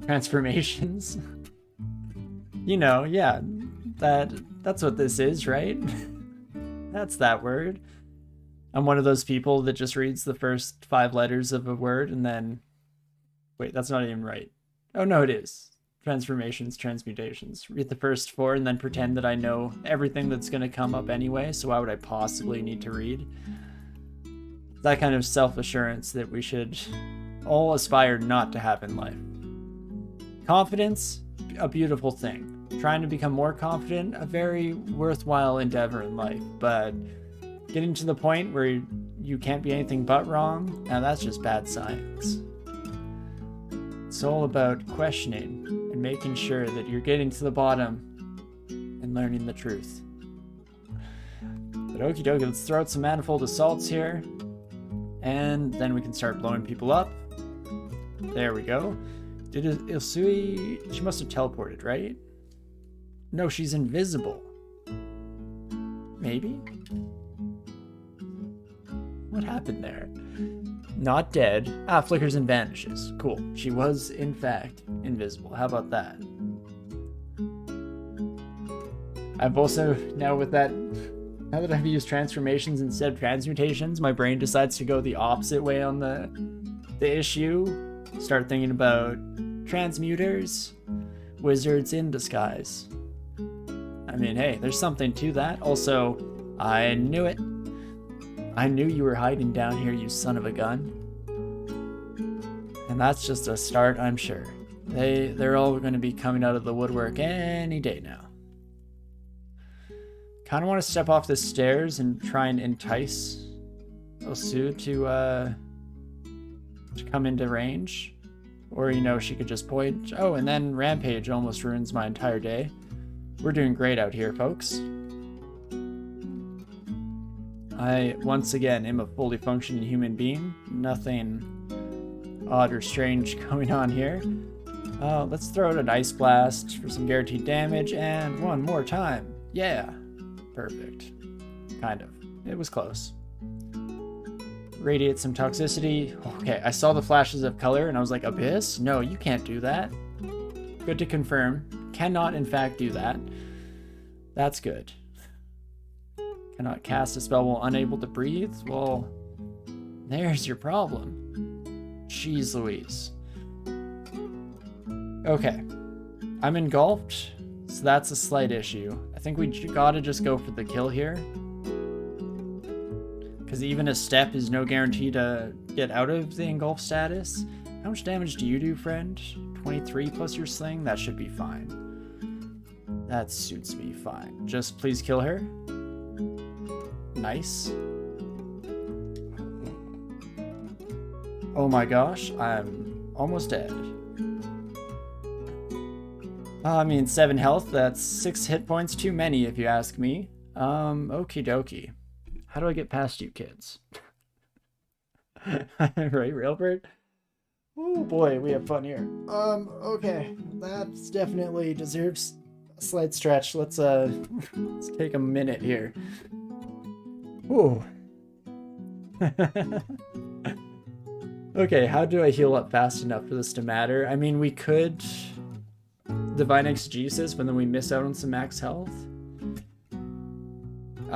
Transformations. You know, yeah, that's what this is, right? That's that word. I'm one of those people that just reads the first 5 letters of a word and then... Wait, that's not even right. Oh, no, it is. Transformations, transmutations. Read the first 4 and then pretend that I know everything that's going to come up anyway, so why would I possibly need to read? That kind of self-assurance that we should all aspire not to have in life. Confidence, a beautiful thing. Trying to become more confident, a very worthwhile endeavor in life, but getting to the point where you can't be anything but wrong, now that's just bad science. It's all about questioning and making sure that you're getting to the bottom and learning the truth. But okie dokie, let's throw out some manifold assaults here, and then we can start blowing people up. There we go. Did Ilsui... She must have teleported, right? No, she's invisible. Maybe? What happened there? Not dead. Ah, flickers and vanishes. Cool. She was, in fact, invisible. How about that? I've also, now that I've used transformations instead of transmutations, my brain decides to go the opposite way on the issue. Start thinking about transmuters, wizards in disguise. I mean, hey, there's something to that. Also, I knew it. I knew you were hiding down here, you son of a gun. And that's just a start, I'm sure. They're all going to be coming out of the woodwork any day now. Kind of want to step off the stairs and try and entice Osu to come into range. Or, you know, she could just point. Oh, and then Rampage almost ruins my entire day. We're doing great out here, folks. I, once again, am a fully functioning human being. Nothing odd or strange going on here. Let's throw out an Ice Blast for some guaranteed damage, and one more time. Yeah. Perfect. Kind of. It was close. Radiate some toxicity. Okay, I saw the flashes of color, and I was like, Abyss? No, you can't do that. Good to confirm. Cannot, in fact, do that. That's good. Cannot cast a spell while unable to breathe? Well, there's your problem. Jeez Louise. Okay. I'm engulfed, so that's a slight issue. I think we gotta just go for the kill here. Because even a step is no guarantee to get out of the engulf status. How much damage do you do, friend? 23 plus your sling? That should be fine. That suits me fine. Just please kill her. Nice. Oh my gosh, I'm almost dead. I mean, 7 health, that's 6 hit points too many if you ask me. Okie dokie. How do I get past you kids? Right, Railbird? Oh boy, we have fun here. Okay. That's definitely deserves a slight stretch. Let's take a minute here. Ooh. Okay, how do I heal up fast enough for this to matter? I mean, we could Divine Exegesis, but then we miss out on some max health.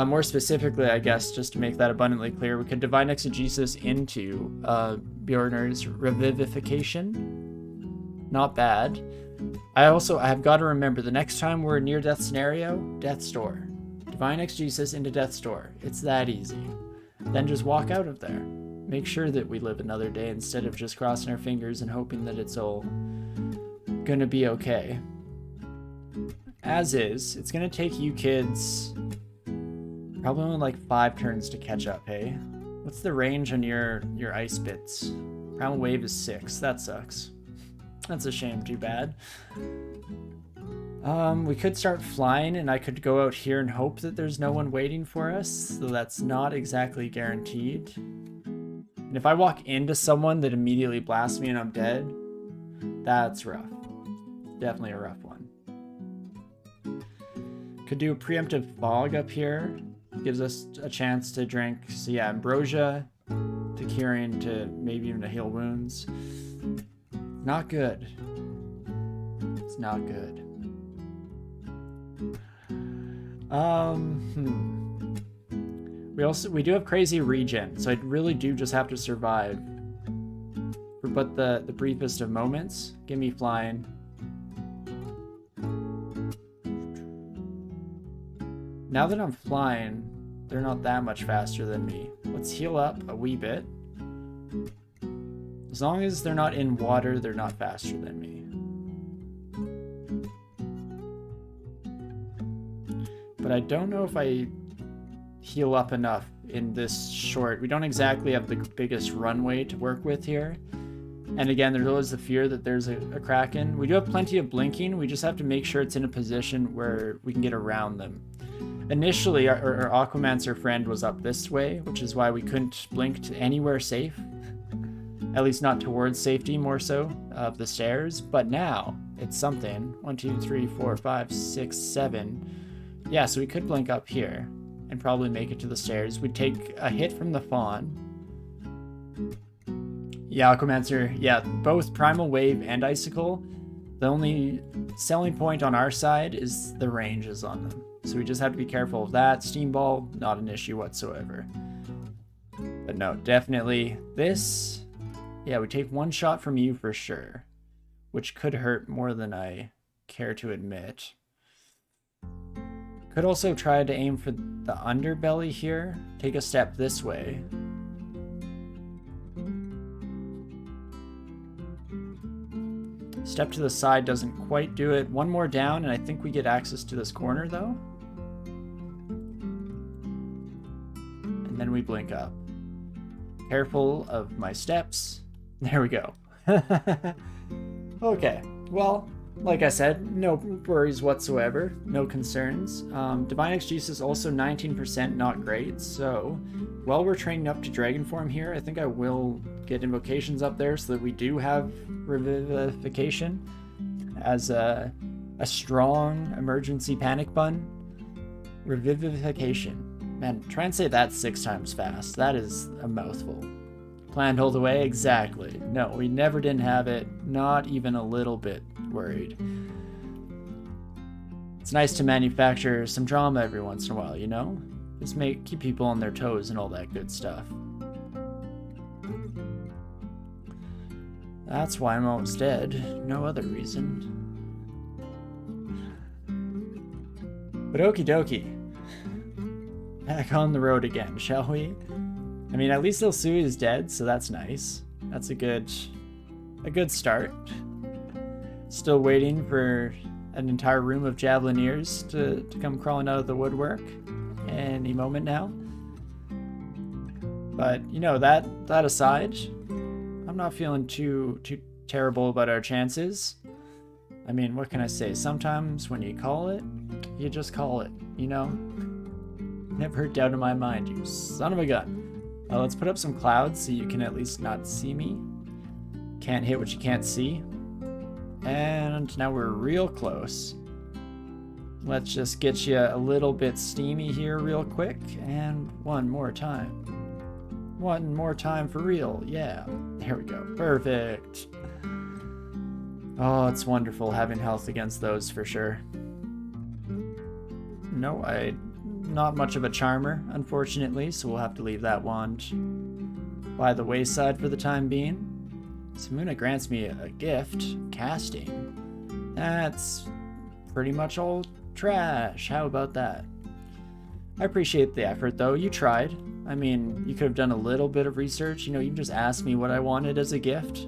More specifically, I guess, just to make that abundantly clear, we could Divine Exegesis into Bjorner's Revivification. Not bad. I've got to remember, the next time we're near Death Scenario, Death's Door. Divine Exegesis into Death's Door. It's that easy. Then just walk out of there. Make sure that we live another day instead of just crossing our fingers and hoping that it's all gonna be okay. As is, it's gonna take you kids probably only like 5 turns to catch up, hey? What's the range on your ice bits? Primal Wave is 6. That sucks. That's a shame, too bad. We could start flying, and I could go out here and hope that there's no one waiting for us, though that's not exactly guaranteed. And if I walk into someone that immediately blasts me and I'm dead, that's rough. Definitely a rough one. Could do a preemptive fog up here. Gives us a chance to drink, so yeah, ambrosia to curing to maybe even to heal wounds. Not good. It's not good. We do have crazy regen, so I really do just have to survive for but the briefest of moments. Give me flying. Now that I'm flying, they're not that much faster than me. Let's heal up a wee bit. As long as they're not in water, they're not faster than me. But I don't know if I heal up enough in this short. We don't exactly have the biggest runway to work with here. And again, there's always the fear that there's a Kraken. We do have plenty of blinking. We just have to make sure it's in a position where we can get around them. Initially, our Aquamancer friend was up this way, which is why we couldn't blink to anywhere safe. At least not towards safety, more so, of the stairs. But now, it's something. 1, 2, 3, 4, 5, 6, 7. Yeah, so we could blink up here and probably make it to the stairs. We'd take a hit from the Fawn. Yeah, Aquamancer, yeah, both Primal Wave and Icicle. The only selling point on our side is the ranges on them. So we just have to be careful of that. Steam Ball, not an issue whatsoever. But no, definitely this. Yeah, we take one shot from you for sure, which could hurt more than I care to admit. Could also try to aim for the underbelly here. Take a step this way. Step to the side doesn't quite do it. One more down, and I think we get access to this corner, though. And then we blink up. Careful of my steps. There we go. Okay, well, like I said, no worries whatsoever. No concerns. Divine Exegesis also 19%, not great. So, while we're training up to Dragon form here, I think I will get invocations up there so that we do have Revivification as a strong emergency panic button. Revivification. Man, try and say that 6 times fast. That is a mouthful. Planned all the way? Exactly. No, we never didn't have it. Not even a little bit worried. It's nice to manufacture some drama every once in a while, you know? Just keep people on their toes and all that good stuff. That's why I'm almost dead. No other reason. But okie dokie. Back on the road again, shall we? I mean, at least Ilsui is dead, so that's nice. That's a good start. Still waiting for an entire room of Javelineers to come crawling out of the woodwork any moment now. But, you know, that aside, I'm not feeling too terrible about our chances. I mean, what can I say? Sometimes when you call it, you just call it, you know? Never a doubt in my mind, you son of a gun. Let's put up some clouds so you can at least not see me. Can't hit what you can't see. And now we're real close. Let's just get you a little bit steamy here real quick. And one more time. One more time for real. Yeah. There we go. Perfect. Oh, it's wonderful having health against those for sure. No, not much of a charmer, unfortunately, so we'll have to leave that wand by the wayside for the time being. Samuna grants me a gift, casting. That's pretty much all trash. How about that? I appreciate the effort, though. You tried. I mean, you could have done a little bit of research. You know, you can just ask me what I wanted as a gift.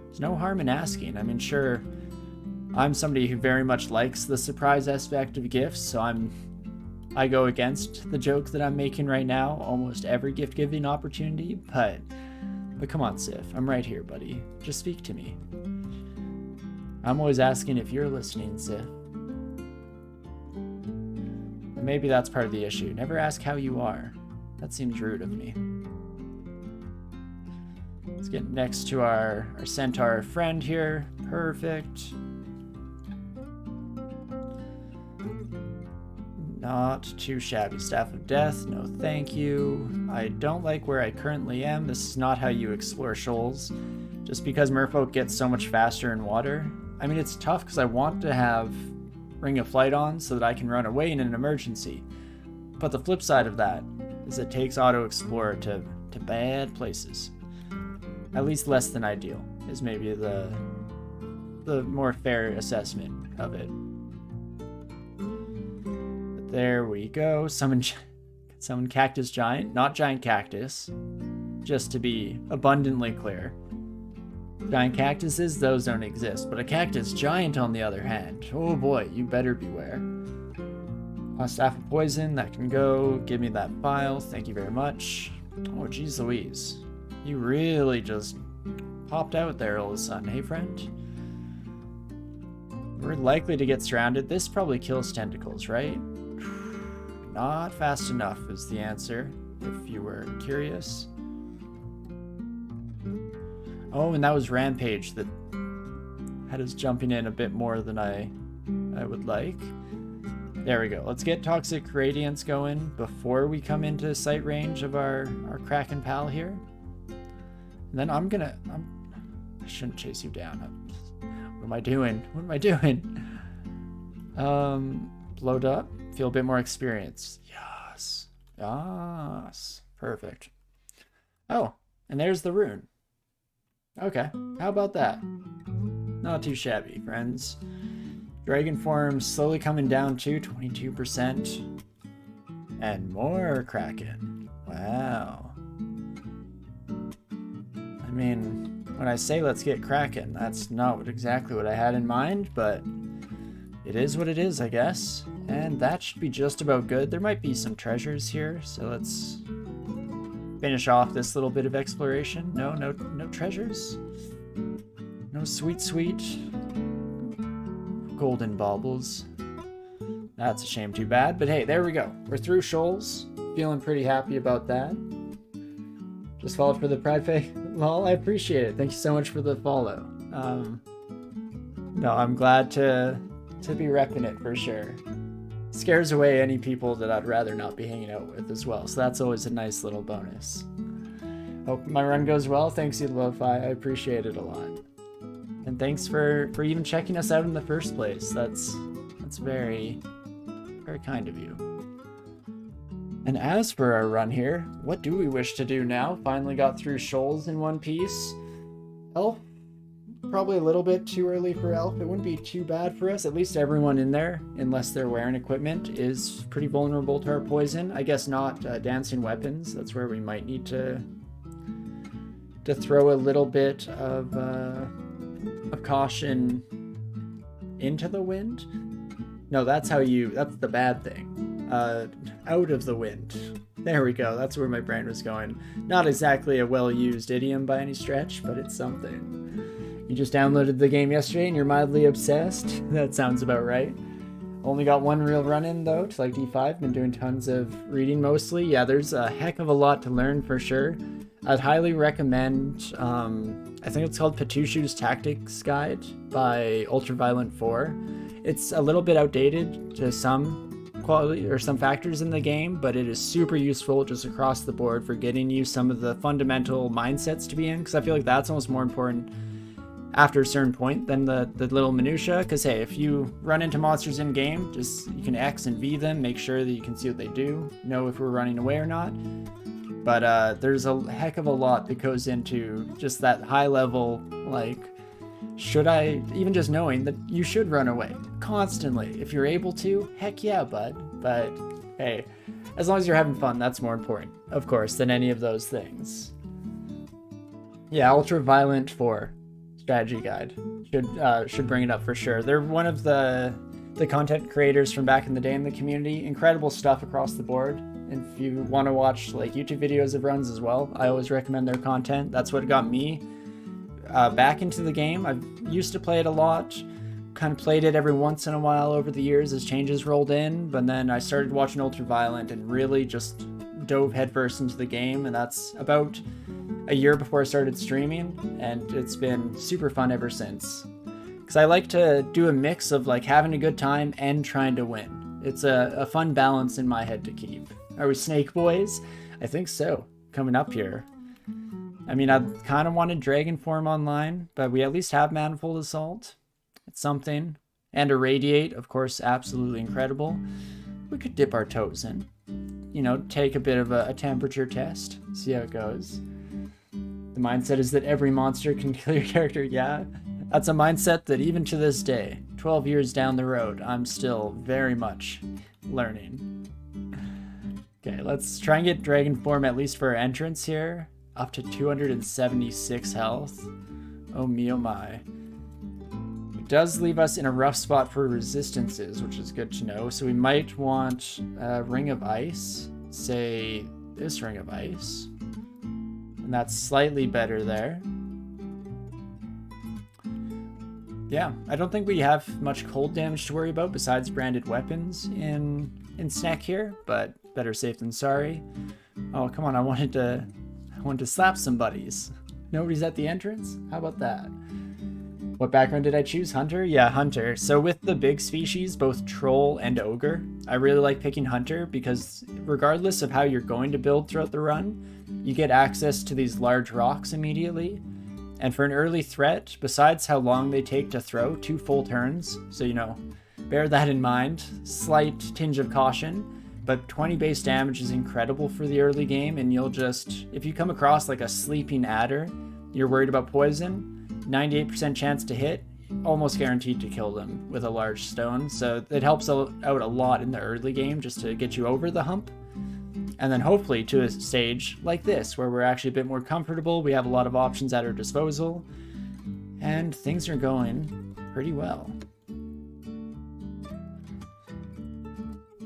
There's no harm in asking. I mean, sure, I'm somebody who very much likes the surprise aspect of gifts, so I go against the joke that I'm making right now almost every gift-giving opportunity, but come on, Sif. I'm right here, buddy. Just speak to me. I'm always asking if you're listening, Sif. And maybe that's part of the issue. Never ask how you are. That seems rude of me. Let's get next to our centaur friend here. Perfect. Not too shabby. Staff of Death, no thank you. I don't like where I currently am. This is not how you explore shoals. just because Merfolk gets so much faster in water. I mean, it's tough because I want to have Ring of Flight on so that I can run away in an emergency. But the flip side of that is it takes Auto Explorer to bad places. At least less than ideal is maybe the more fair assessment of it. But there we go. Summon Cactus Giant, not Giant Cactus, just to be abundantly clear. Giant cactuses, those don't exist, but a cactus giant on the other hand, oh boy, you better beware. A staff of poison, that can go. Give me that file, thank you very much. Oh geez Louise, you really just popped out there all of a sudden, hey friend? We're likely to get surrounded. This probably kills tentacles, right? Not fast enough is the answer, if you were curious. Oh, and that was Rampage that had us jumping in a bit more than I would like. There we go. Let's get Toxic Radiance going before we come into sight range of our Kraken pal here. And then I shouldn't chase you down. What am I doing? What am I doing? Load up. Feel a bit more experience. Yes. Yes. Perfect. Oh, and there's the rune. Okay, how about that? Not too shabby, friends. Dragon form slowly coming down to 22%. And more Kraken. Wow. I mean, when I say let's get Kraken, that's not exactly what I had in mind, but it is what it is, I guess. And that should be just about good. There might be some treasures here, so let's finish off this little bit of exploration. No treasures. No sweet golden baubles. That's a shame, too bad. But hey, there we go. We're through Shoals. Feeling pretty happy about that. Just followed for the Pride Fay. Well, I appreciate it. Thank you so much for the follow. No, I'm glad to be repping it for sure. Scares away any people that I'd rather not be hanging out with as well, so that's always a nice little bonus. Hope my run goes well. Thanks, Lo-Fi. I appreciate it a lot. And thanks for even checking us out in the first place. That's very, very kind of you. And as for our run here, what do we wish to do now? Finally got through Shoals in one piece. Elf, probably a little bit too early for Elf. It wouldn't be too bad for us. At least everyone in there, unless they're wearing equipment, is pretty vulnerable to our poison. I guess not dancing weapons. That's where we might need to throw a little bit of caution into the wind. No, that's the bad thing. Out of the wind. There we go. That's where my brain was going. Not exactly a well-used idiom by any stretch, but it's something. You just downloaded the game yesterday and you're mildly obsessed? That sounds about right. Only got one real run-in, though, to like D5. Been doing tons of reading mostly. Yeah, there's a heck of a lot to learn for sure. I'd highly recommend, I think it's called Patushu's Tactics Guide by Ultraviolent 4. It's a little bit outdated to some quality or some factors in the game, but it is super useful just across the board for getting you some of the fundamental mindsets to be in, because I feel like that's almost more important after a certain point than the little minutia. Because hey, if you run into monsters in game, just you can X and V them, make sure that you can see what they do, know if we're running away or not. But there's a heck of a lot that goes into just that high level, like, should I, even just knowing that you should run away constantly. If you're able to, heck yeah, bud. But hey, as long as you're having fun, that's more important, of course, than any of those things. Yeah, Ultraviolent 4 strategy guide should bring it up for sure. They're one of the content creators from back in the day in the community. Incredible stuff across the board. And if you want to watch like YouTube videos of runs as well, I always recommend their content. That's what got me back into the game. I used to play it a lot, kind of played it every once in a while over the years as changes rolled in, but then I started watching Ultraviolent and really just dove headfirst into the game, and that's about a year before I started streaming, and it's been super fun ever since. Because I like to do a mix of like having a good time and trying to win. It's a fun balance in my head to keep. Are we Snake Boys? I think so. Coming up here. I mean, I kind of wanted Dragon Form online, but we at least have Manifold Assault. It's something. And Irradiate, of course, absolutely incredible. We could dip our toes in. You know, take a bit of a temperature test, see how it goes. The mindset is that every monster can kill your character. Yeah, that's a mindset that even to this day, 12 years down the road, I'm still very much learning. Okay, let's try and get Dragon Form at least for our entrance here. Up to 276 health. Oh me, oh my. It does leave us in a rough spot for resistances, which is good to know. So we might want a Ring of Ice. Say this Ring of Ice. And that's slightly better there. Yeah, I don't think we have much cold damage to worry about besides branded weapons in Snack here, but better safe than sorry. Oh, come on, I wanted to slap some buddies. Nobody's at the entrance? How about that? What background did I choose? Hunter? Yeah, Hunter. So with the big species, both Troll and Ogre, I really like picking Hunter because regardless of how you're going to build throughout the run, you get access to these large rocks immediately. And for an early threat, besides how long they take to throw, 2 full turns, so you know, bear that in mind. Slight tinge of caution. But 20 base damage is incredible for the early game, and you'll just, if you come across like a sleeping adder, you're worried about poison, 98% chance to hit, almost guaranteed to kill them with a large stone. So it helps out a lot in the early game just to get you over the hump. And then hopefully to a stage like this, where we're actually a bit more comfortable, we have a lot of options at our disposal, and things are going pretty well.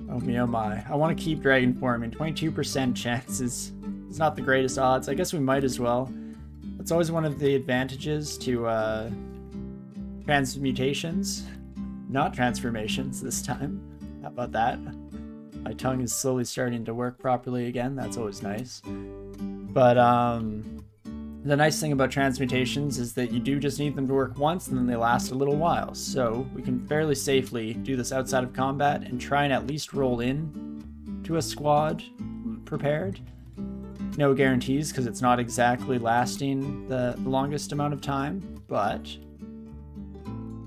Oh me, oh my. I want to keep Dragon Forming. 22% chance is not the greatest odds. I guess we might as well. That's always one of the advantages to transmutations. Not transformations this time. How about that? My tongue is slowly starting to work properly again. That's always nice. But the nice thing about transmutations is that you do just need them to work once and then they last a little while. So we can fairly safely do this outside of combat and try and at least roll in to a squad prepared. No guarantees because it's not exactly lasting the longest amount of time, but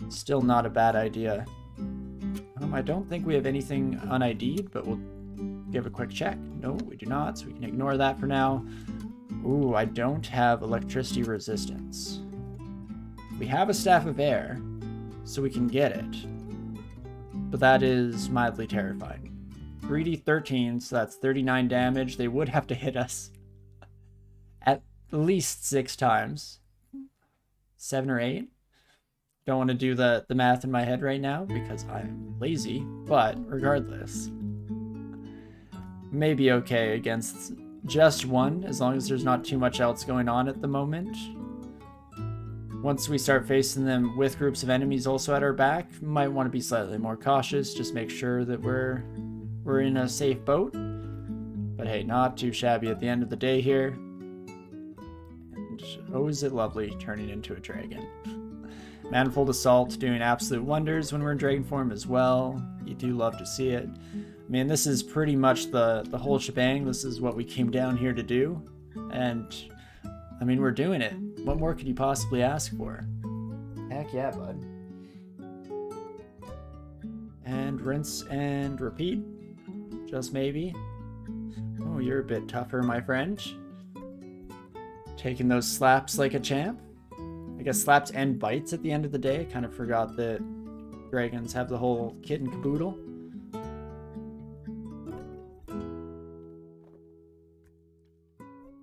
still not a bad idea. I don't think we have anything un-ID'd, but we'll give a quick check. No, we do not, so we can ignore that for now. Ooh, I don't have electricity resistance. We have a Staff of Air, so we can get it. But that is mildly terrifying. 3d13, so that's 39 damage. They would have to hit us at least 6 times. 7 or 8. Don't want to do the math in my head right now because I'm lazy, but regardless, maybe okay against just one as long as there's not too much else going on at the moment. Once we start facing them with groups of enemies also at our back, might want to be slightly more cautious, just make sure that we're in a safe boat. But hey, not too shabby at the end of the day here. And oh, is it lovely turning into a dragon. Manifold Assault doing absolute wonders when we're in Dragon Form as well. You do love to see it. I mean, this is pretty much the whole shebang. This is what we came down here to do. And, I mean, we're doing it. What more could you possibly ask for? Heck yeah, bud. And rinse and repeat. Just maybe. Oh, you're a bit tougher, my friend. Taking those slaps like a champ. I guess slaps and bites at the end of the day. Kind of forgot that dragons have the whole kit and caboodle.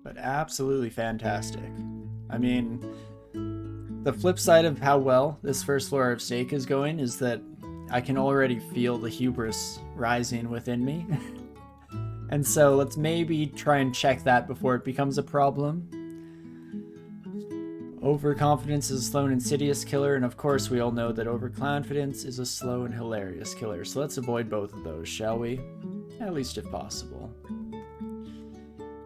But absolutely fantastic. I mean, the flip side of how well this first floor of Stake is going is that I can already feel the hubris rising within me. And so let's maybe try and check that before it becomes a problem. Overconfidence is a slow and insidious killer, and of course we all know that overconfidence is a slow and hilarious killer, so let's avoid both of those, shall we? At least if possible.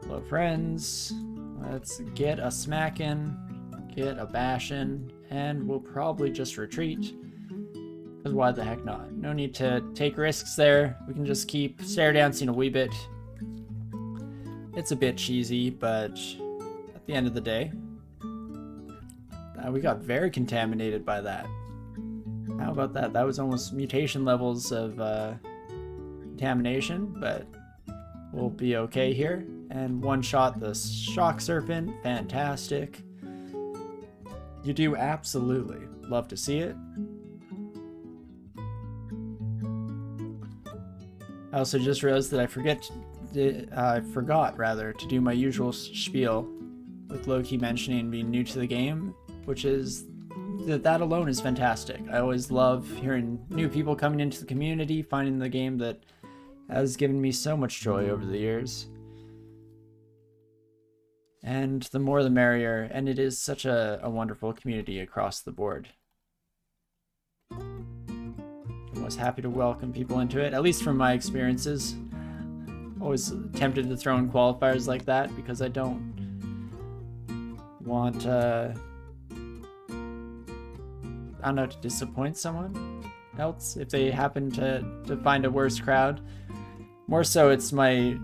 Hello friends, let's get a smacking, get a bashing, and we'll probably just retreat, because why the heck not? No need to take risks there, we can just keep stare dancing a wee bit. It's a bit cheesy, but at the end of the day. We got very contaminated by that. How about that? That was almost mutation levels of contamination, but we'll be okay here. And one shot the shock serpent. Fantastic. You do absolutely love to see it. I also just realized that I forgot to do my usual spiel with Loki mentioning being new to the game, which is that alone is fantastic. I always love hearing new people coming into the community, finding the game that has given me so much joy over the years. And the more the merrier, and it is such a wonderful community across the board. I was happy to welcome people into it, at least from my experiences. Always tempted to throw in qualifiers like that because I don't want, I don't know, to disappoint someone else if they happen to find a worse crowd. More so, it's my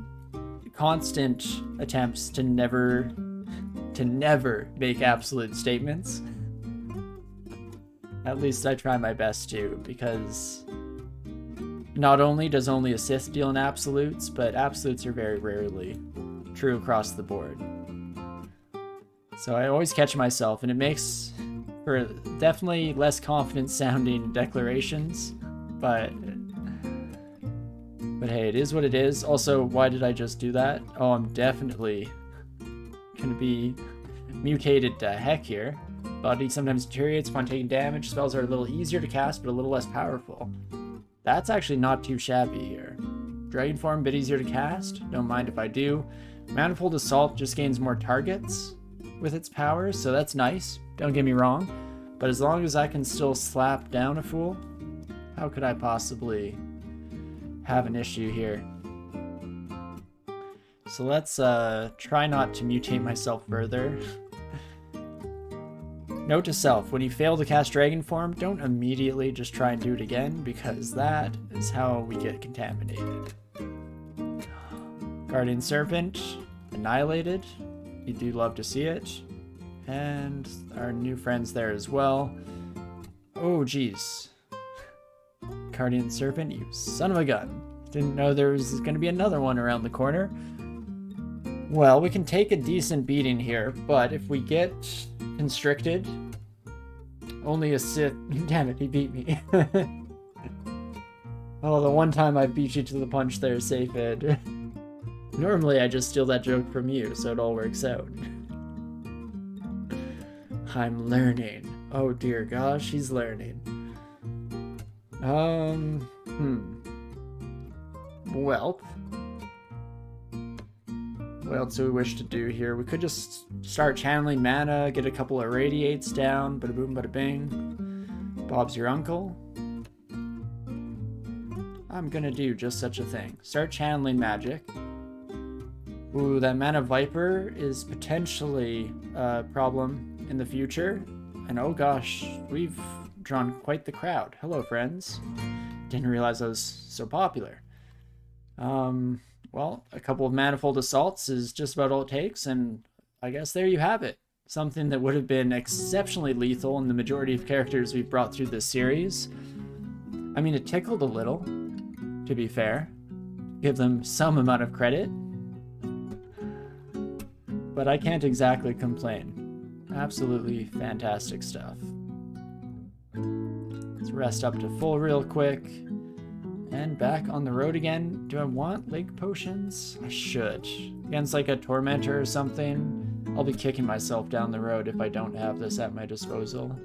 constant attempts to never make absolute statements. At least I try my best to, because not only does only a Sith deal in absolutes, but absolutes are very rarely true across the board. So I always catch myself, and it makes for definitely less confident sounding declarations, but hey, it is what it is. Also, why did I just do that? Oh, I'm definitely gonna be mutated to heck here. Body sometimes deteriorates upon taking damage. Spells are a little easier to cast, but a little less powerful. That's actually not too shabby here. Dragon form, a bit easier to cast. Don't mind if I do. Manifold Assault just gains more targets with its powers, so that's nice. Don't get me wrong. But as long as I can still slap down a fool, how could I possibly have an issue here? So let's try not to mutate myself further. Note to self, when you fail to cast Dragon Form, don't immediately just try and do it again, because that is how we get contaminated. Guardian Serpent, annihilated. You do love to see it. And our new friends there as well. Oh, geez. Guardian Serpent, you son of a gun. Didn't know there was going to be another one around the corner. Well, we can take a decent beating here, but if we get constricted, only a Sith. Damn it, he beat me. Oh, the one time I beat you to the punch there, safe Ed. Normally I just steal that joke from you, so it all works out. I'm learning. Oh dear gosh, he's learning. Well, what else do we wish to do here? We could just start channeling mana, get a couple of radiates down, bada boom, bada bing. Bob's your uncle. I'm gonna do just such a thing. Start channeling magic. Ooh, that Mana Viper is potentially a problem in the future. And oh gosh, we've drawn quite the crowd. Hello, friends. Didn't realize I was so popular. Well, a couple of Manifold Assaults is just about all it takes, and I guess there you have it. Something that would have been exceptionally lethal in the majority of characters we've brought through this series. I mean, it tickled a little, to be fair. Give them some amount of credit. But I can't exactly complain. Absolutely fantastic stuff. Let's rest up to full real quick. And back on the road again. Do I want Lake Potions? I should. Against like a Tormentor or something. I'll be kicking myself down the road if I don't have this at my disposal.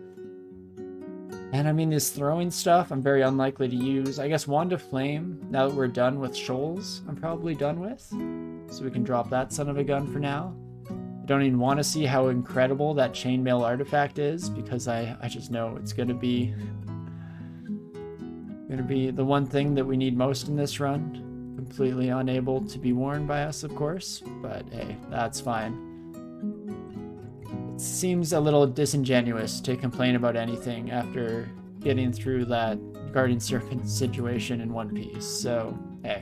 And I mean, this throwing stuff, I'm very unlikely to use. I guess Wand of Flame, now that we're done with Shoals, I'm probably done with. So we can drop that son of a gun for now. I don't even want to see how incredible that Chainmail artifact is, because I just know it's going to be the one thing that we need most in this run. Completely unable to be worn by us, of course, but hey, that's fine. It seems a little disingenuous to complain about anything after getting through that Guardian Serpent situation in one piece, so hey,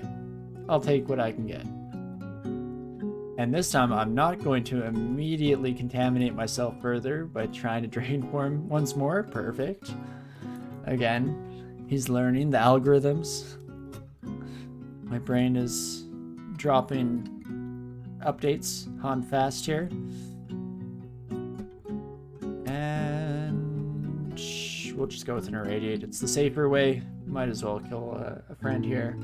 I'll take what I can get. And this time I'm not going to immediately contaminate myself further by trying to drain form once more. Perfect. Again, he's learning the algorithms. My brain is dropping updates on fast here. And we'll just go with an irradiate. It's the safer way. Might as well kill a friend here.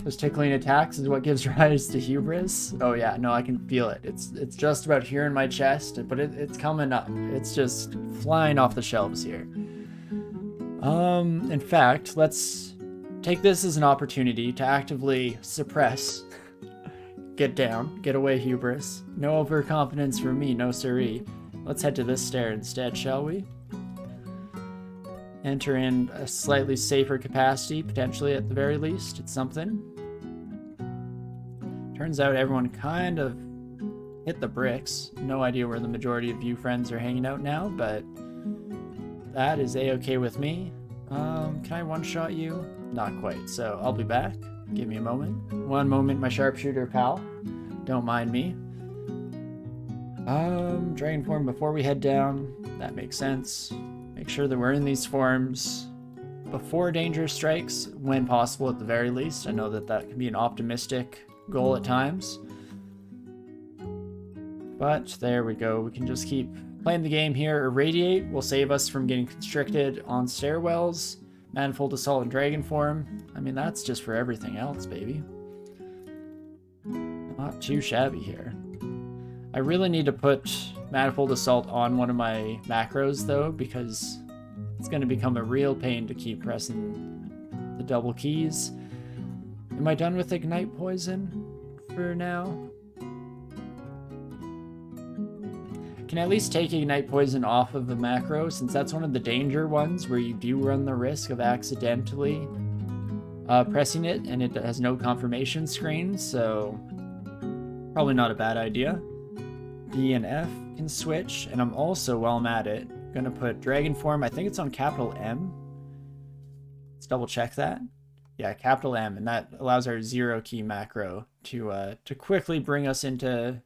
Those tickling attacks is what gives rise to hubris. Oh yeah, no, I can feel it. It's just about here in my chest, but it's coming up. It's just flying off the shelves here. In fact, let's take this as an opportunity to actively suppress. Get down, get away, hubris. No overconfidence for me, no siree. Let's head to this stair instead, shall we? Enter in a slightly safer capacity, potentially at the very least. It's something. Turns out everyone kind of hit the bricks. No idea where the majority of you friends are hanging out now, but that is a-okay with me. Can I one-shot you? Not quite, so I'll be back. Give me a moment. One moment, my sharpshooter pal. Don't mind me. Dragon form before we head down. That makes sense. Make sure that we're in these forms before danger strikes, when possible at the very least. I know that that can be an optimistic goal at times. But there we go. We can just keep playing the game here. Irradiate will save us from getting constricted on stairwells. Manifold Assault and Dragon form. I mean, that's just for everything else, baby. Not too shabby here. I really need to put Manifold Assault on one of my macros, though, because it's going to become a real pain to keep pressing the double keys. Am I done with Ignite Poison for now? Can I at least take Ignite Poison off of the macro, since that's one of the danger ones where you do run the risk of accidentally pressing it and it has no confirmation screen, so probably not a bad idea. B and F can switch, and I'm also, while I'm at it, gonna put Dragon Form. I think it's on capital M. Let's double check that. Yeah, capital M, and that allows our 0 key macro to quickly bring us into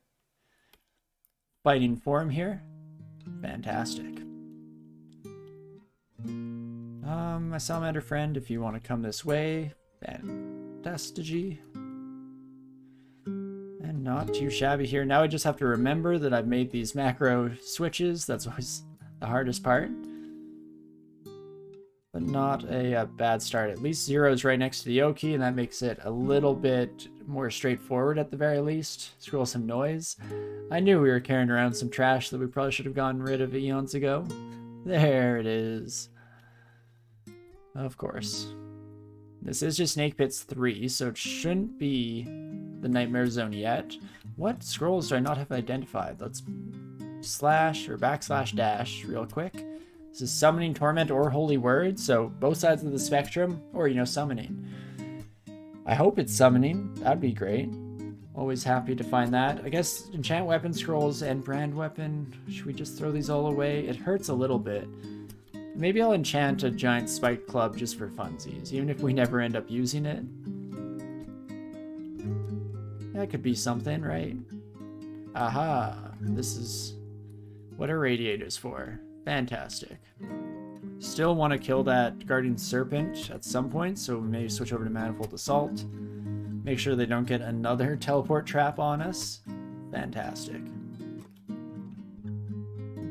fighting form here. Fantastic. My Salamander friend, if you want to come this way, fantastic. And not too shabby here. Now I just have to remember that I've made these macro switches. That's always the hardest part. But not a bad start. At least 0 is right next to the O key, and that makes it a little bit more straightforward at the very least. Scroll some noise. I knew we were carrying around some trash that we probably should have gotten rid of eons ago. There it is. Of course. This is just Snake Pits 3, so it shouldn't be the Nightmare Zone yet. What scrolls do I not have identified? Let's slash or backslash dash real quick. This is Summoning, Torment, or Holy Word, so both sides of the spectrum, or, you know, Summoning. I hope it's Summoning. That'd be great. Always happy to find that. I guess Enchant Weapon Scrolls and Brand Weapon. Should we just throw these all away? It hurts a little bit. Maybe I'll enchant a giant spiked club just for funsies, even if we never end up using it. That could be something, right? Aha! This is what Irradiate is for. Fantastic. Still want to kill that Guardian Serpent at some point, so maybe switch over to Manifold Assault. Make sure they don't get another teleport trap on us. Fantastic.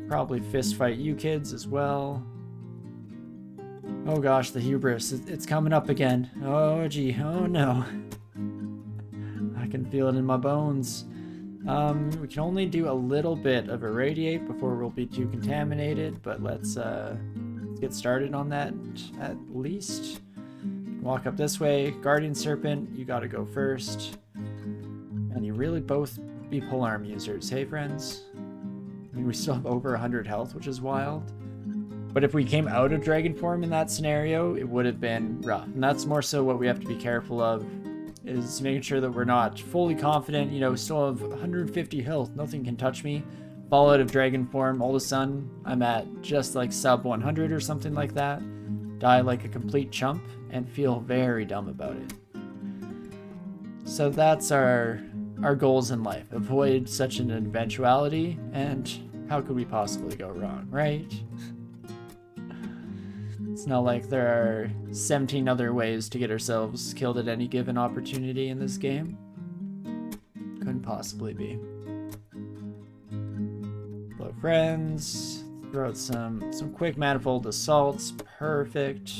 Probably fist fight you kids as well. Oh gosh, the hubris. It's coming up again. Oh gee, oh no. I can feel it in my bones. We can only do a little bit of Irradiate before we'll be too contaminated, but let's get started on that at least. Walk up this way. Guardian Serpent, you gotta go first. And you really both be polearm users, hey friends? I mean, we still have over 100 health, which is wild. But if we came out of Dragon Form in that scenario, it would have been rough. And that's more so what we have to be careful of, is making sure that we're not fully confident, you know, still have 150 health, nothing can touch me. Fall out of Dragon Form, all of a sudden, I'm at just like sub 100 or something like that. Die like a complete chump, and feel very dumb about it. So that's our our goals in life. Avoid such an eventuality, and how could we possibly go wrong, right? It's not like there are 17 other ways to get ourselves killed at any given opportunity in this game. Couldn't possibly be. Hello, friends. Throw out some quick manifold assaults. Perfect.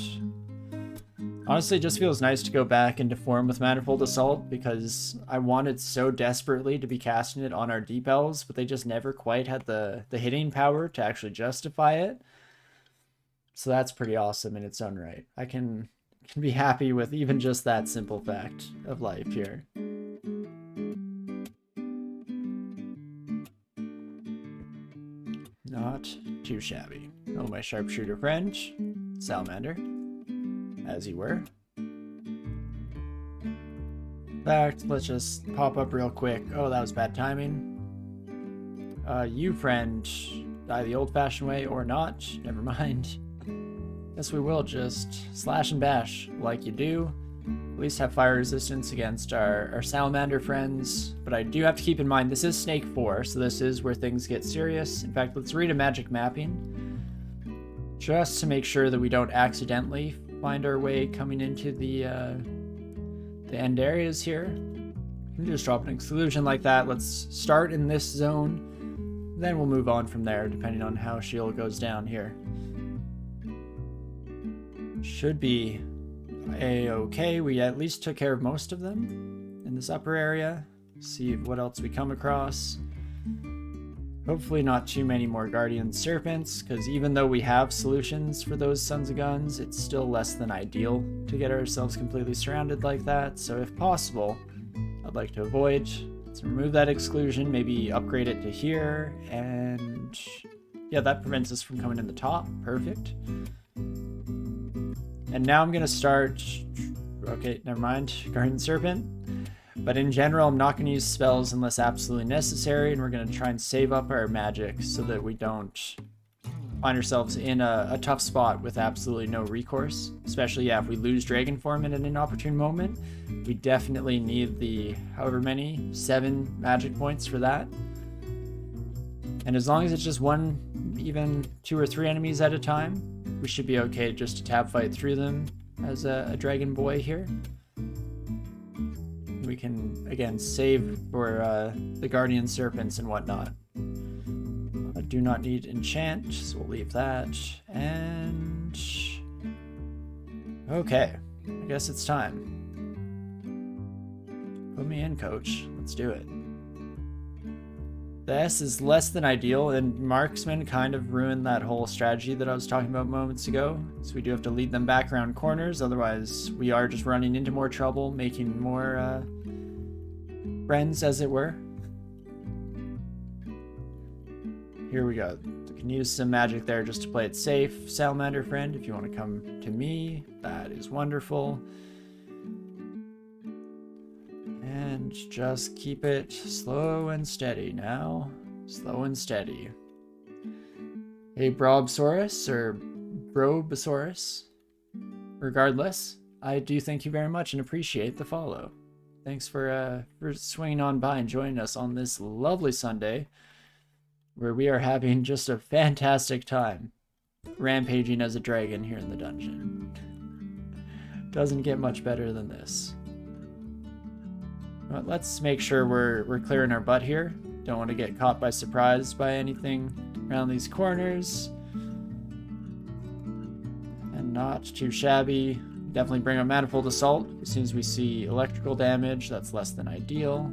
Honestly, it just feels nice to go back into form with manifold assault because I wanted so desperately to be casting it on our deep elves, but they just never quite had the hitting power to actually justify it. So that's pretty awesome in its own right. I can be happy with even just that simple fact of life here. Not too shabby. Oh, my sharpshooter friend, Salamander, as you were. In fact, let's just pop up real quick. Oh, that was bad timing. You friend, die the old-fashioned way or not, never mind. Guess we will just slash and bash like you do. At least have fire resistance against our salamander friends. But I do have to keep in mind this is Snake 4, so this is where things get serious. In fact, let's read a magic mapping just to make sure that we don't accidentally find our way coming into the end areas here. Just drop an exclusion like that. Let's start in this zone, then we'll move on from there depending on how shield goes down here. Should be a-okay. We at least took care of most of them in this upper area. See what else we come across. Hopefully not too many more guardian serpents, because even though we have solutions for those sons of guns, it's still less than ideal to get ourselves completely surrounded like that. So if possible, I'd like to avoid. Let's remove that exclusion, maybe upgrade it to here, and yeah, that prevents us from coming in the top. Perfect. And now I'm going to start, okay, never mind, Guardian Serpent. But in general, I'm not going to use spells unless absolutely necessary, and we're going to try and save up our magic so that we don't find ourselves in a tough spot with absolutely no recourse. Especially, yeah, if we lose Dragon Form at an inopportune moment, we definitely need the, however many, 7 magic points for that. And as long as it's just 1, even 2 or 3 enemies at a time, we should be okay just to tab fight through them as a dragon boy here. We can, again, save for the guardian serpents and whatnot. I do not need enchant, so we'll leave that. And okay, I guess it's time. Put me in, coach. Let's do it. The S is less than ideal, and marksman kind of ruined that whole strategy that I was talking about moments ago. So we do have to lead them back around corners, otherwise we are just running into more trouble, making more friends, as it were. Here we go. We can use some magic there just to play it safe. Salamander friend, if you want to come to me, that is wonderful. And just keep it slow and steady now. Slow and steady. Hey, Brobsaurus, or Brobosaurus. Regardless, I do thank you very much and appreciate the follow. Thanks for swinging on by and joining us on this lovely Sunday, where we are having just a fantastic time rampaging as a dragon here in the dungeon. Doesn't get much better than this. But let's make sure we're clearing our butt here. Don't want to get caught by surprise by anything around these corners. And not too shabby. Definitely bring a manifold assault as soon as we see electrical damage. That's less than ideal.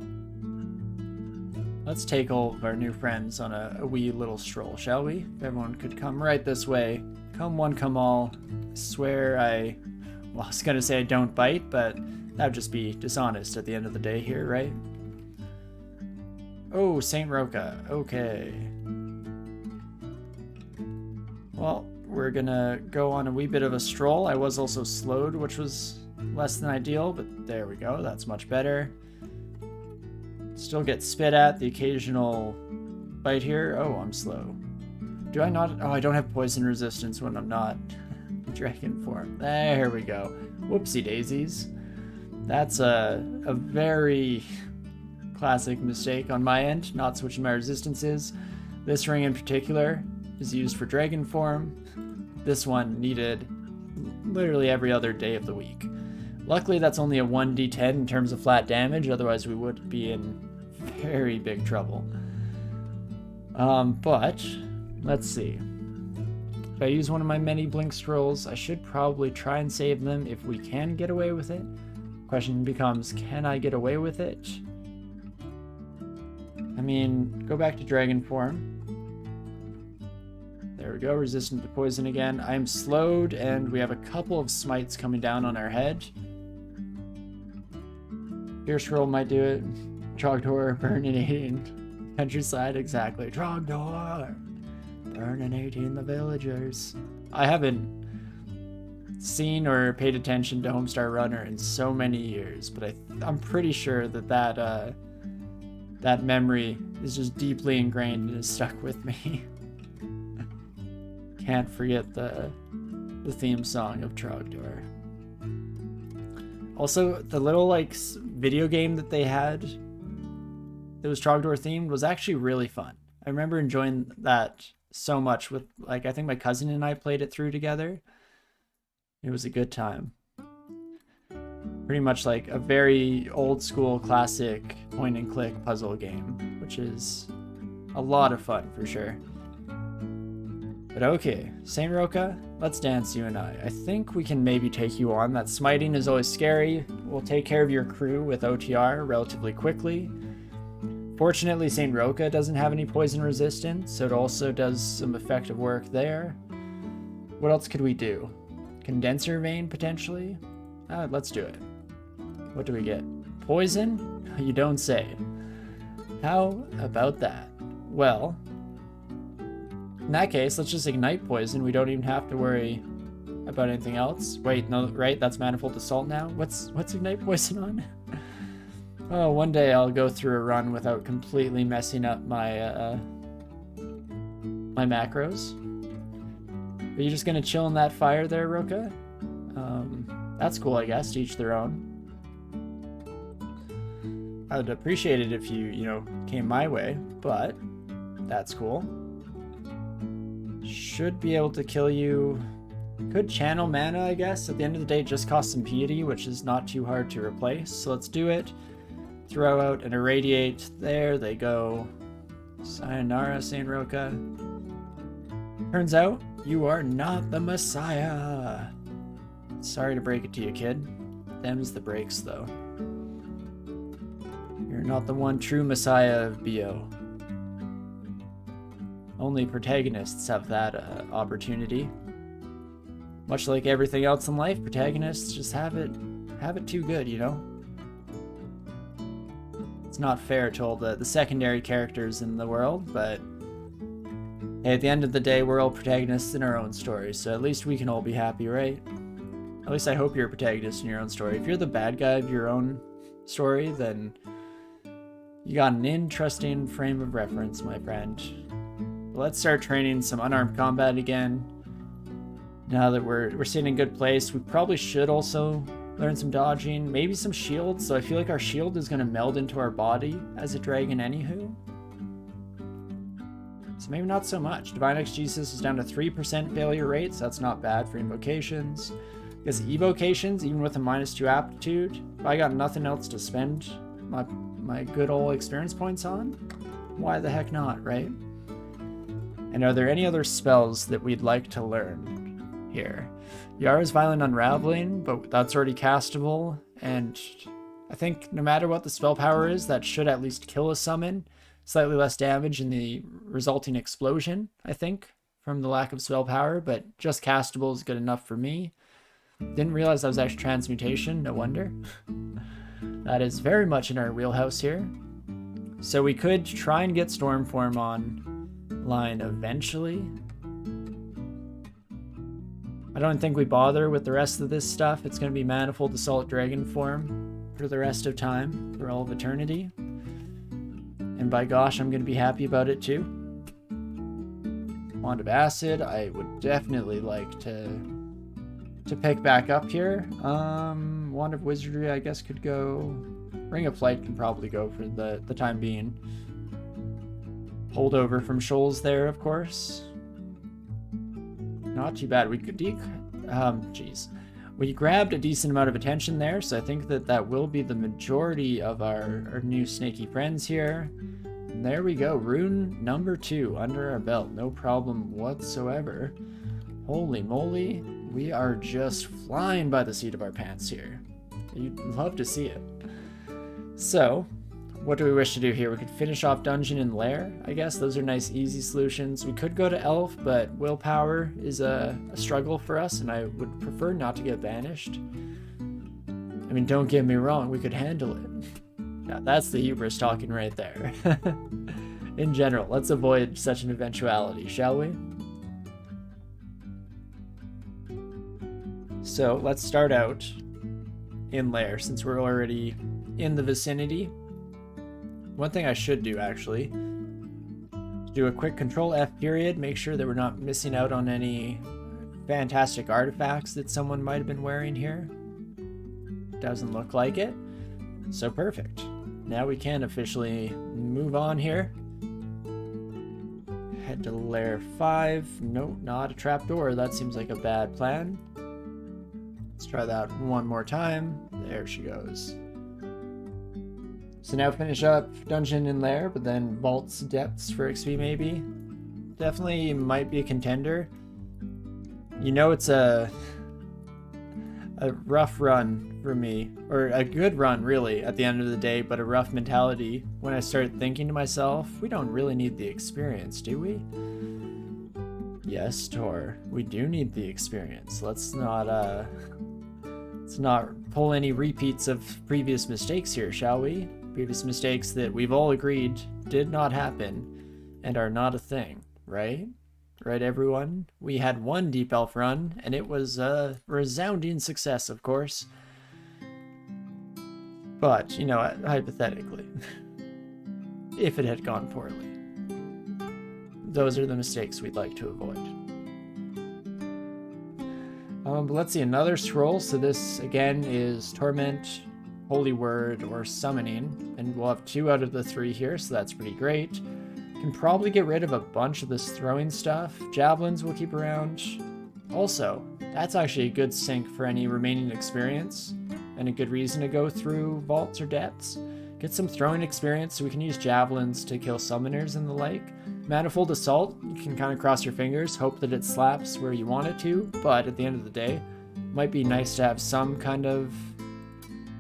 Let's take all of our new friends on a wee little stroll, shall we? If everyone could come right this way. Come one, come all. I swear I was going to say I don't bite, but that would just be dishonest at the end of the day here, right? Oh, Saint Roca. Okay. Well, we're gonna go on a wee bit of a stroll. I was also slowed, which was less than ideal, but there we go. That's much better. Still get spit at, the occasional bite here. Oh, I'm slow. Do I not? Oh, I don't have poison resistance when I'm not dragon form. There we go. Whoopsie daisies. That's a very classic mistake on my end, not switching my resistances. This ring in particular is used for dragon form. This one needed literally every other day of the week. Luckily, that's only a 1d10 in terms of flat damage, otherwise we would be in very big trouble. But let's see. If I use one of my many blink scrolls, I should probably try and save them if we can get away with it. Question becomes, can I get away with it? I mean, go back to dragon form. There we go, resistant to poison again. I am slowed, and we have a couple of smites coming down on our head. Fierce Roll might do it. Trogdor, burninating. Countryside, exactly. Trogdor, burninating the villagers. I haven't seen or paid attention to Homestar Runner in so many years, but I'm pretty sure that memory is just deeply ingrained and is stuck with me. Can't forget the theme song of Trogdor. Also, the little like video game that they had that was Trogdor themed was actually really fun. I remember enjoying that so much with, like, I think my cousin and I played it through together. It was a good time. Pretty much like a very old school classic point and click puzzle game, which is a lot of fun for sure. But okay, Saint Roka, let's dance you and I. I think we can maybe take you on. That smiting is always scary. We'll take care of your crew with OTR relatively quickly. Fortunately, Saint Roka doesn't have any poison resistance, so it also does some effective work there. What else could we do? Condenser Vein, potentially? Let's do it. What do we get? Poison? You don't say. How about that? Well, in that case, let's just ignite poison. We don't even have to worry about anything else. Wait, no, right? That's Manifold Assault now? What's ignite poison on? Oh, one day I'll go through a run without completely messing up my my macros. Are you just gonna chill in that fire there, Roka? That's cool, I guess. To each their own. I'd appreciate it if you came my way, but that's cool. Should be able to kill you. Could channel mana, I guess. At the end of the day, it just costs some piety, which is not too hard to replace. So let's do it. Throw out and irradiate. There they go. Sayonara, Saint Roka. Turns out, you are not the Messiah. Sorry to break it to you, kid. Them's the breaks, though. You're not the one true Messiah of BO. Only protagonists have that opportunity. Much like everything else in life, protagonists just have it too good, you know? It's not fair to all the secondary characters in the world, but hey, at the end of the day, we're all protagonists in our own story, so at least we can all be happy, right? At least I hope you're a protagonist in your own story. If you're the bad guy of your own story, then you got an interesting frame of reference, my friend. Let's start training some unarmed combat again. Now that we're sitting in a good place, we probably should also learn some dodging, maybe some shield. So I feel like our shield is going to meld into our body as a dragon anywho. So maybe not so much. Divine Exegesis is down to 3% failure rate, so that's not bad for invocations. Because evocations, even with a -2 aptitude, if I got nothing else to spend my good old experience points on, why the heck not, right? And are there any other spells that we'd like to learn here? Yara's Violent Unraveling, but that's already castable, and I think no matter what the spell power is, that should at least kill a summon. Slightly less damage in the resulting explosion, I think, from the lack of spell power, but just castable is good enough for me. Didn't realize that was actually transmutation, no wonder. That is very much in our wheelhouse here. So we could try and get Stormform online eventually. I don't think we bother with the rest of this stuff. It's going to be Manifold Assault Dragon form for the rest of time, for all of eternity. And by gosh, I'm going to be happy about it too. Wand of Acid, I would definitely like to pick back up here. Wand of Wizardry, I guess, could go Ring of Flight can probably go for the time being. Holdover from Shoals there, of course. Not too bad. We could jeez. We grabbed a decent amount of attention there, so I think that will be the majority of our new snaky friends here. And there we go. Rune number 2 under our belt. No problem whatsoever. Holy moly. We are just flying by the seat of our pants here. You'd love to see it. So, what do we wish to do here? We could finish off Dungeon and Lair, I guess. Those are nice, easy solutions. We could go to Elf, but willpower is a struggle for us, and I would prefer not to get banished. I mean, don't get me wrong, we could handle it. Yeah, that's the hubris talking right there. In general, let's avoid such an eventuality, shall we? So, let's start out in Lair, since we're already in the vicinity. One thing I should do, actually, do a quick Control F period, make sure that we're not missing out on any fantastic artifacts that someone might have been wearing here. Doesn't look like it. So perfect. Now we can officially move on here. Head to Lair 5. Nope, not a trapdoor. That seems like a bad plan. Let's try that one more time. There she goes. So now finish up Dungeon and Lair, but then Vault's Depths for XP maybe. Definitely might be a contender. You know, it's a rough run for me, or a good run really at the end of the day, but a rough mentality when I start thinking to myself, we don't really need the experience, do we? Yes, Tor, we do need the experience. Let's not pull any repeats of previous mistakes here, shall we? Previous mistakes that we've all agreed did not happen and are not a thing, right? Right, everyone? We had one Deep Elf run, and it was a resounding success, of course. But, you know, hypothetically, if it had gone poorly, those are the mistakes we'd like to avoid. But let's see, another scroll. So this, again, is Torment, Holy Word, or Summoning. And we'll have 2 out of the 3 here, so that's pretty great. Can probably get rid of a bunch of this throwing stuff. Javelins we'll keep around. Also, that's actually a good sync for any remaining experience, and a good reason to go through Vaults or Depths. Get some throwing experience so we can use Javelins to kill summoners and the like. Manifold Assault, you can kind of cross your fingers, hope that it slaps where you want it to, but at the end of the day, might be nice to have some kind of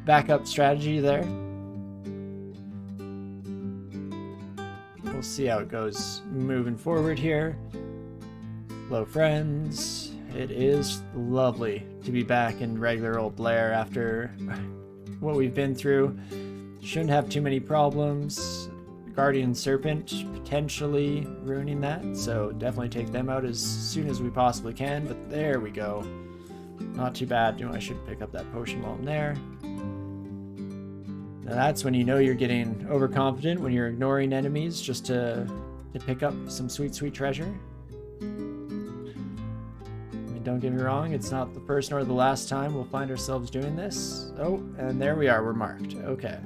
backup strategy there. We'll see how it goes moving forward here. Hello, friends. It is lovely to be back in regular old Lair after what we've been through. Shouldn't have too many problems. Guardian Serpent potentially ruining that, so definitely take them out as soon as we possibly can, but there we go. Not too bad. You know, I should pick up that potion while I'm there. Now that's when you know you're getting overconfident, when you're ignoring enemies just to pick up some sweet, sweet treasure. I mean, don't get me wrong, it's not the first nor the last time we'll find ourselves doing this. Oh, and there we are, we're marked. Okay.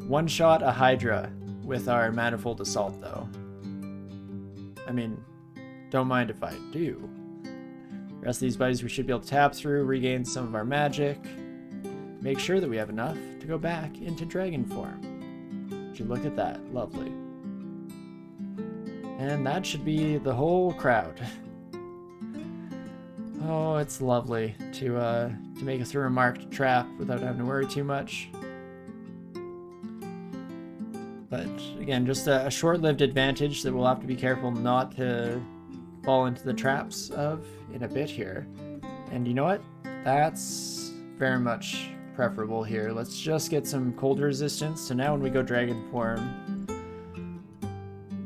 One shot a Hydra with our Manifold Assault, though. I mean, don't mind if I do. The rest of these buddies we should be able to tap through, regain some of our magic. Make sure that we have enough to go back into dragon form. Would you look at that? Lovely. And that should be the whole crowd. Oh, it's lovely to make it through a marked trap without having to worry too much. But again, just a short-lived advantage that we'll have to be careful not to fall into the traps of in a bit here. And you know what? That's very much preferable here. Let's just get some cold resistance. So now when we go dragon form,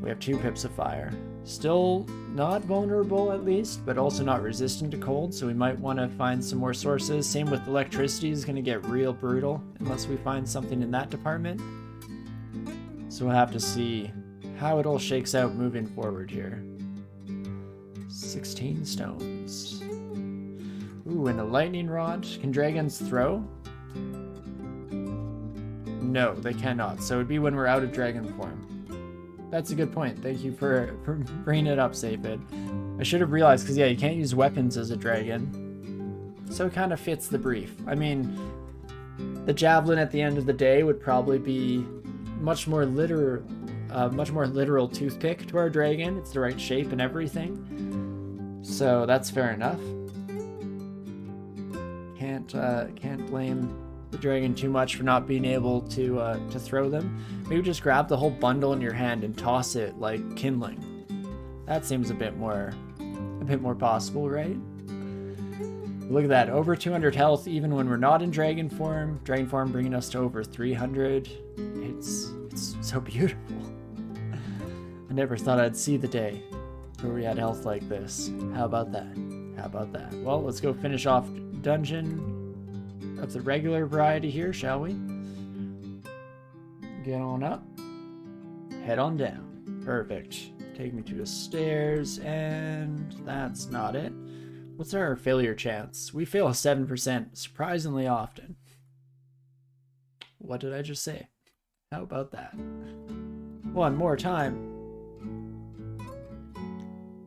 we have 2 pips of fire. Still not vulnerable at least, but also not resistant to cold, so we might want to find some more sources. Same with electricity is going to get real brutal unless we find something in that department. So we'll have to see how it all shakes out moving forward here. 16 stones. Ooh, and a lightning rod. Can dragons throw? No, they cannot. So it'd be when we're out of dragon form. That's a good point. Thank you for bringing it up, Safid. I should have realized, because yeah, you can't use weapons as a dragon. So it kind of fits the brief. I mean, the javelin at the end of the day would probably be much more literal toothpick to our dragon. It's the right shape and everything. So that's fair enough. Can't blame the dragon too much for not being able to throw them. Maybe just grab the whole bundle in your hand and toss it like kindling. That seems a bit more possible, right? Look at that, over 200 health even when we're not in dragon form. Dragon form bringing us to over 300. It's so beautiful. I never thought I'd see the day where we had health like this. How about that? How about that? Well, let's go finish off dungeon of the regular variety here, shall we? Get on up. Head on down. Perfect. Take me to the stairs, and that's not it. What's our failure chance? We fail 7% surprisingly often. What did I just say? How about that? One more time.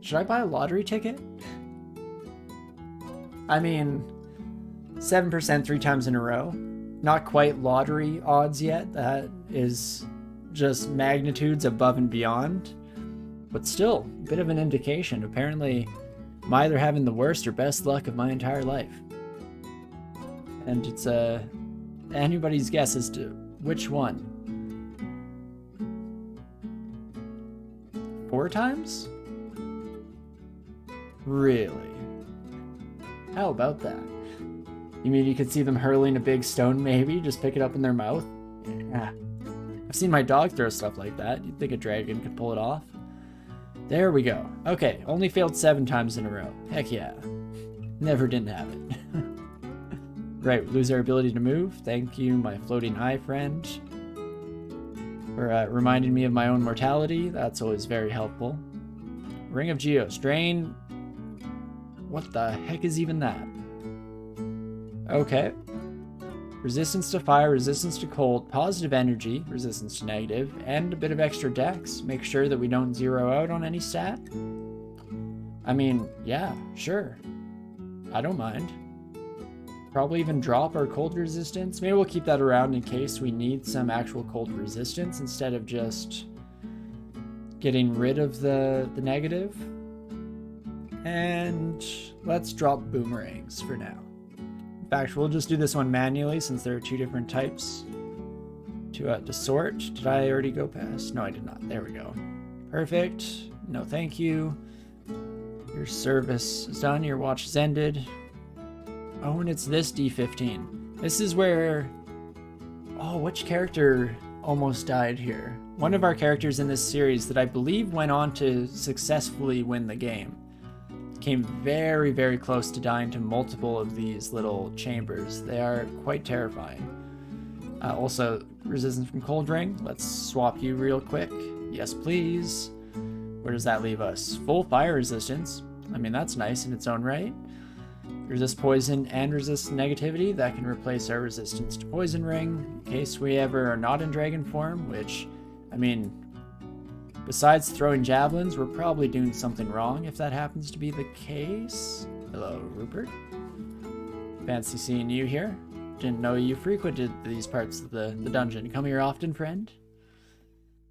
Should I buy a lottery ticket? I mean, 7% 3 times in a row. Not quite lottery odds yet. That is just magnitudes above and beyond. But still, a bit of an indication. Apparently, I'm either having the worst or best luck of my entire life. And it's anybody's guess as to which one. 4 times? Really? How about that? You mean you could see them hurling a big stone maybe? Just pick it up in their mouth? Yeah. I've seen my dog throw stuff like that. You'd think a dragon could pull it off. There we go. Okay, only failed 7 times in a row. Heck yeah. Never didn't have it. Right, we lose our ability to move. Thank you, my floating eye friend, for reminding me of my own mortality. That's always very helpful. Ring of Geos. Drain. What the heck is even that? Okay. Resistance to fire, resistance to cold, positive energy, resistance to negative, and a bit of extra dex. Make sure that we don't zero out on any stat. I mean, yeah, sure. I don't mind. Probably even drop our cold resistance. Maybe we'll keep that around in case we need some actual cold resistance instead of just getting rid of the negative. And let's drop boomerangs for now. In fact, we'll just do this one manually since there are 2 different types to sort. Did I already go past? No, I did not. There we go. Perfect. No, thank you. Your service is done. Your watch is ended. Oh, and it's this D15. This is where... Oh, which character almost died here? One of our characters in this series that I believe went on to successfully win the game came very, very close to dying to multiple of these little chambers. They are quite terrifying. Also, resistance from cold ring. Let's swap you real quick. Yes, please. Where does that leave us? Full fire resistance. I mean, that's nice in its own right. Resist poison and resist negativity. That can replace our resistance to poison ring in case we ever are not in dragon form, which, I mean, besides throwing javelins, we're probably doing something wrong if that happens to be the case. Hello, Rupert. Fancy seeing you here. Didn't know you frequented these parts of the dungeon. Come here often, friend?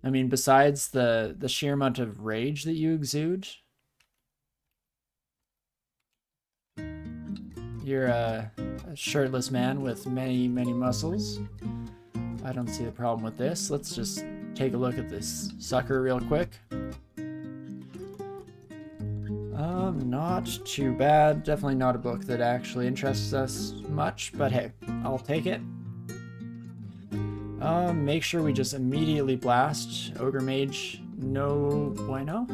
I mean, besides the sheer amount of rage that you exude, you're a shirtless man with many, many muscles. I don't see the problem with this. Let's just take a look at this sucker real quick. Not too bad. Definitely not a book that actually interests us much, but hey, I'll take it. Make sure we just immediately blast. Ogre Mage, no bueno.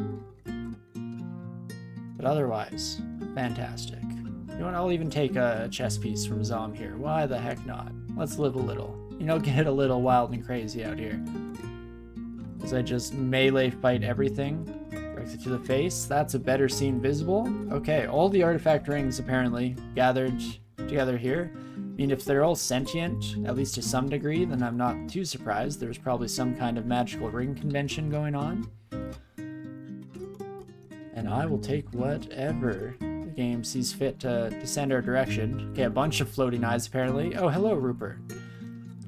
But otherwise, fantastic. You know what, I'll even take a chess piece from Zom here. Why the heck not? Let's live a little. You know, get a little wild and crazy out here. As I just melee fight everything directly to the face. That's a better scene visible. Okay, all the artifact rings apparently gathered together here. mean, if they're all sentient, at least to some degree, then I'm not too surprised. There's probably some kind of magical ring convention going on. And I will take whatever the game sees fit to send our direction. Okay, a bunch of floating eyes apparently. Oh, hello, Rupert.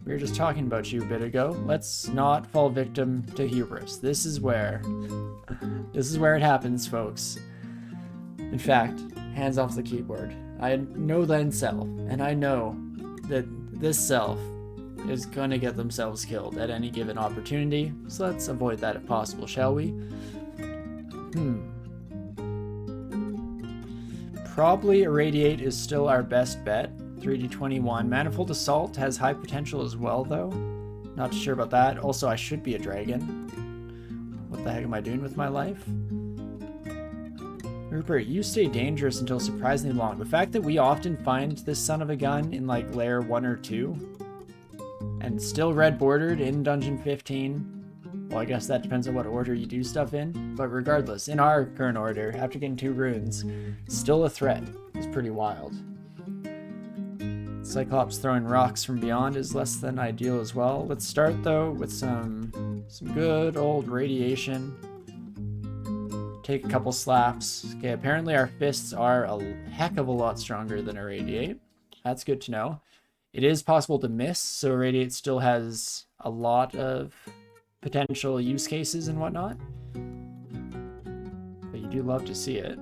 We were just talking about you a bit ago. Let's not fall victim to hubris. This is where it happens, folks. In fact, hands off the keyboard. I know thyself, and I know that this self is gonna get themselves killed at any given opportunity, so let's avoid that if possible, shall we? Probably Irradiate is still our best bet. 3d21. Manifold Assault has high potential as well, though. Not sure about that. Also, I should be a dragon. What the heck am I doing with my life? Rupert, you stay dangerous until surprisingly long. The fact that we often find this son of a gun in like layer 1 or 2 and still red bordered in dungeon 15. Well, I guess that depends on what order you do stuff in. But regardless, in our current order, after getting 2 runes, still a threat. It's pretty wild. Cyclops throwing rocks from beyond is less than ideal as well. Let's start though with some good old radiation. Take a couple slaps. Okay, apparently our fists are a heck of a lot stronger than Irradiate. That's good to know. It is possible to miss, so Irradiate still has a lot of potential use cases and whatnot. But you do love to see it.